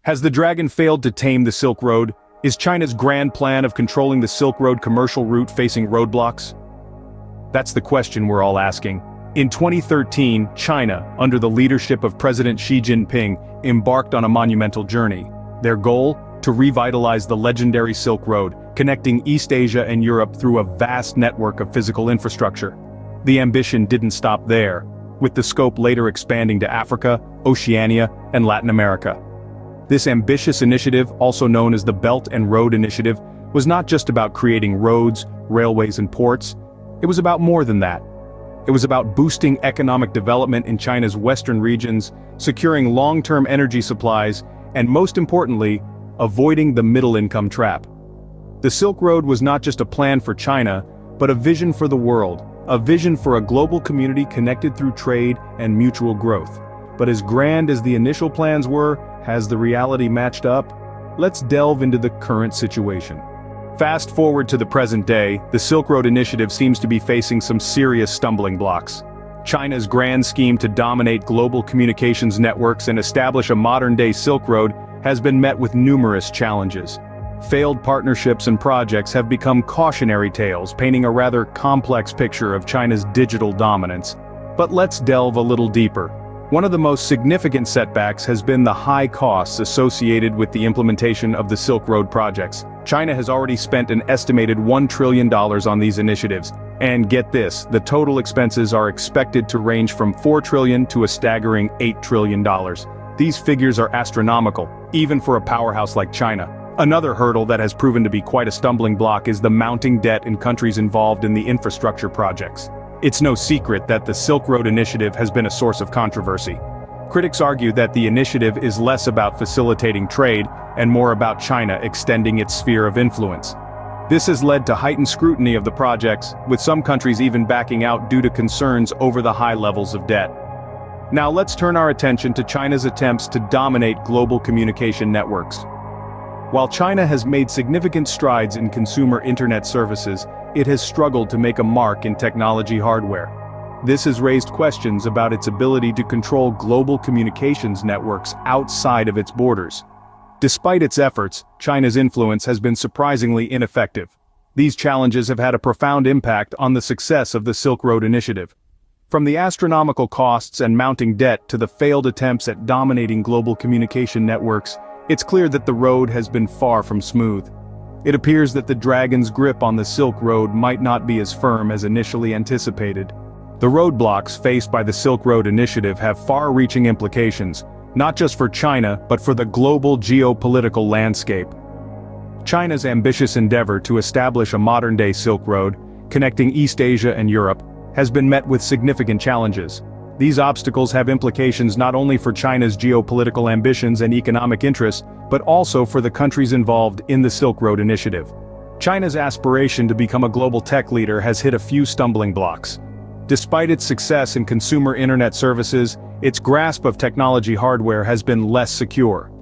Has the dragon failed to tame the Silk Road? Is China's grand plan of controlling the Silk Road commercial route facing roadblocks? That's the question we're all asking. In 2013, China, under the leadership of President Xi Jinping, embarked on a monumental journey. Their goal? To revitalize the legendary Silk Road, connecting East Asia and Europe through a vast network of physical infrastructure. The ambition didn't stop there, with the scope later expanding to Africa, Oceania, and Latin America. This ambitious initiative, also known as the Belt and Road Initiative, was not just about creating roads, railways and ports. It was about more than that. It was about boosting economic development in China's western regions, securing long-term energy supplies, and most importantly, avoiding the middle-income trap. The Silk Road was not just a plan for China, but a vision for the world, a vision for a global community connected through trade and mutual growth. But as grand as the initial plans were, has the reality matched up? Let's delve into the current situation. Fast forward to the present day, the Silk Road Initiative seems to be facing some serious stumbling blocks. China's grand scheme to dominate global communications networks and establish a modern-day Silk Road has been met with numerous challenges. Failed partnerships and projects have become cautionary tales, painting a rather complex picture of China's digital dominance. But let's delve a little deeper. One of the most significant setbacks has been the high costs associated with the implementation of the Silk Road projects. China has already spent an estimated $1 trillion on these initiatives. And get this, the total expenses are expected to range from $4 trillion to a staggering $8 trillion. These figures are astronomical, even for a powerhouse like China. Another hurdle that has proven to be quite a stumbling block is the mounting debt in countries involved in the infrastructure projects. It's no secret that the Silk Road Initiative has been a source of controversy. Critics argue that the initiative is less about facilitating trade and more about China extending its sphere of influence. This has led to heightened scrutiny of the projects, with some countries even backing out due to concerns over the high levels of debt. Now let's turn our attention to China's attempts to dominate global communication networks. While China has made significant strides in consumer internet services, it has struggled to make a mark in technology hardware. This has raised questions about its ability to control global communications networks outside of its borders. Despite its efforts, China's influence has been surprisingly ineffective. These challenges have had a profound impact on the success of the Silk Road Initiative. From the astronomical costs and mounting debt to the failed attempts at dominating global communication networks, it's clear that the road has been far from smooth. It appears that the dragon's grip on the Silk Road might not be as firm as initially anticipated. The roadblocks faced by the Silk Road Initiative have far-reaching implications, not just for China, but for the global geopolitical landscape. China's ambitious endeavor to establish a modern-day Silk Road, connecting East Asia and Europe, has been met with significant challenges. These obstacles have implications not only for China's geopolitical ambitions and economic interests, but also for the countries involved in the Silk Road Initiative. China's aspiration to become a global tech leader has hit a few stumbling blocks. Despite its success in consumer internet services, its grasp of technology hardware has been less secure.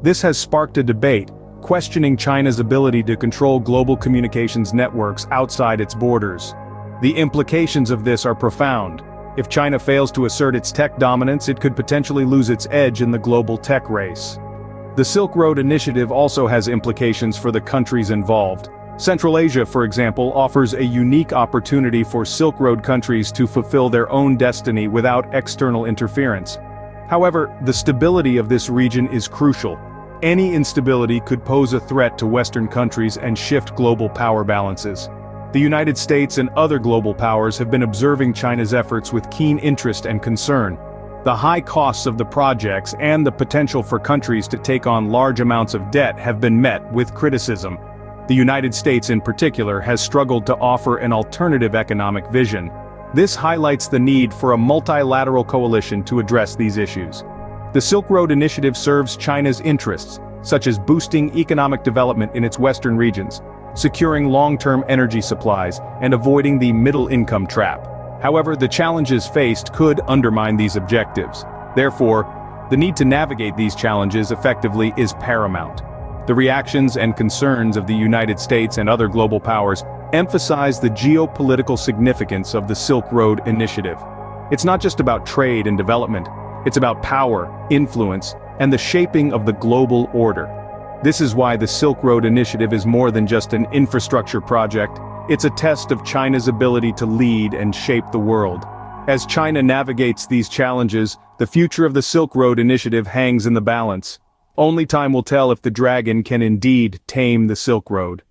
This has sparked a debate, questioning China's ability to control global communications networks outside its borders. The implications of this are profound. If China fails to assert its tech dominance, it could potentially lose its edge in the global tech race. The Silk Road Initiative also has implications for the countries involved. Central Asia, for example, offers a unique opportunity for Silk Road countries to fulfill their own destiny without external interference. However, the stability of this region is crucial. Any instability could pose a threat to Western countries and shift global power balances. The United States and other global powers have been observing China's efforts with keen interest and concern. The high costs of the projects and the potential for countries to take on large amounts of debt have been met with criticism. The United States in particular has struggled to offer an alternative economic vision. This highlights the need for a multilateral coalition to address these issues. The Silk Road Initiative serves China's interests, such as boosting economic development in its western regions, securing long-term energy supplies, and avoiding the middle-income trap. However, the challenges faced could undermine these objectives. Therefore, the need to navigate these challenges effectively is paramount. The reactions and concerns of the United States and other global powers emphasize the geopolitical significance of the Silk Road Initiative. It's not just about trade and development, it's about power, influence, and the shaping of the global order. This is why the Silk Road Initiative is more than just an infrastructure project, it's a test of China's ability to lead and shape the world. As China navigates these challenges, the future of the Silk Road Initiative hangs in the balance. Only time will tell if the dragon can indeed tame the Silk Road.